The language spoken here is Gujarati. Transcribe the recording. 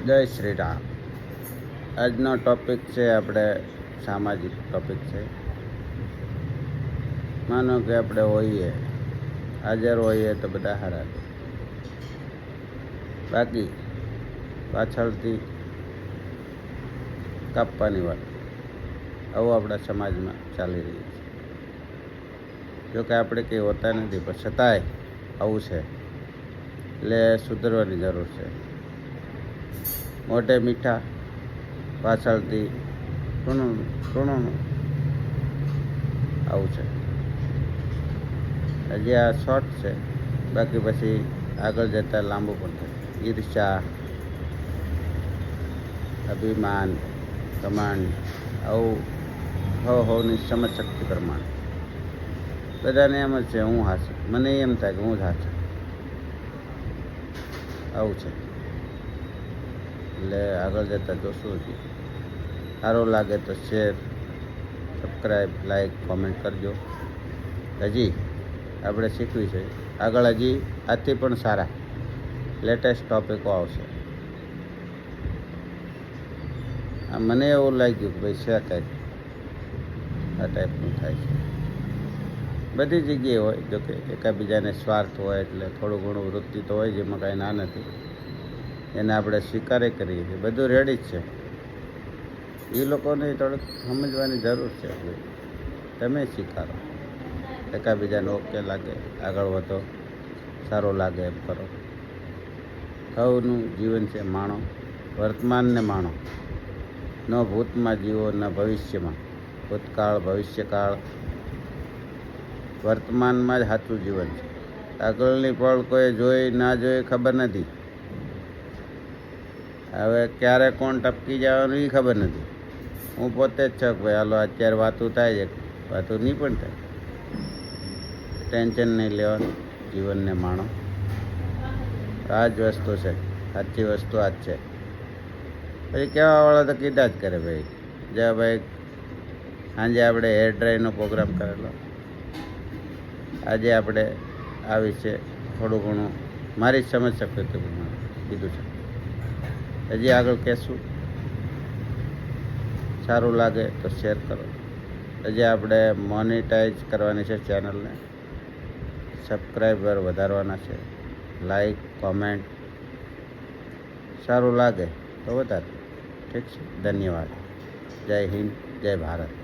જય શ્રી રામ. આજનો ટૉપિક છે આપણે સામાજિક ટૉપિક છે. માનો કે આપણે હોઈએ, હાજર હોઈએ તો બધા હારા, બાકી પાછળથી કાપવાની વાત, આવું આપણા સમાજમાં ચાલી રહ્યું છે. જોકે આપણે કંઈ હોતા નથી, પણ છતાંય આવું છે, એટલે સુધરવાની જરૂર છે. મોઢે મીઠા, પાછળથી ટૂણું આવું છે. હજી આ શોર્ટ છે, બાકી પછી આગળ જતાં લાંબુ પણ થાય. ઈર્ષા, અભિમાન, કમાન્ડ, આવું હોવની સમજ શક્તિ પ્રમાણે બધાને એમ જ છે હું હાચું, મને એમ થાય કે હું જ હાચું, આવું છે. એટલે આગળ જતાં જોશું. હજી સારું લાગે તો શેર, સબસ્ક્રાઈબ, લાઈક, કોમેન્ટ કરજો. હજી આપણે શીખવી છે આગળ, હજી આથી પણ સારા લેટેસ્ટ ટૉપિકો આવશે. મને એવું લાગ્યું કે ભાઈ છે કંઈક આ ટાઈપનું થાય છે. બધી જગ્યાએ હોય, જોકે એકાબીજાને સ્વાર્થ હોય એટલે થોડું ઘણું વૃત્તિ તો હોય, જેમાં કાંઈ ના નથી. એને આપણે સ્વીકારે કરીએ છીએ, બધું રેડી જ છે. એ લોકોને થોડુંક સમજવાની જરૂર છે. ભાઈ તમે સ્વીકારો, એકાબીજાને ઓકે લાગે, આગળ વધો, સારું લાગે એમ કરો. સૌનું જીવન છે, માણો વર્તમાનને, માણો ન ભૂતમાં જીવો, ન ભવિષ્યમાં. ભૂતકાળ, ભવિષ્યકાળ, વર્તમાનમાં જ સાચું જીવન છે. આગળની પળ કોઈ જોઈ ના જોઈ ખબર નથી. હવે ક્યારે કોણ ટપકી જવાનું એ ખબર નથી. હું પોતે જ છું કે ભાઈ હાલો અત્યારે વાતું થાય છે, વાતું નહીં પણ થાય. ટેન્શન નહીં લેવાનું, જીવનને માણો. આ જ વસ્તુ છે, સાચી વસ્તુ આ જ છે. પછી કહેવાવાળા તો કીધા જ કરે ભાઈ. જ્યાં ભાઈ સાંજે આપણે હેર ડ્રાયનો પ્રોગ્રામ કરેલો, આજે આપણે આ વિશે થોડું ઘણું મારી સમજ શકે તો કીધું છે. હજી આગળ કહેશું. સારું લાગે તો શેર કરો. હજી આપણે મોનિટાઈઝ કરવાની છે ચેનલને, સબસ્ક્રાઈબર વધારવાના છે, લાઈક, કોમેન્ટ સારું લાગે તો વધારે. ઠીક છે. ધન્યવાદ. જય હિન્દ, જય ભારત.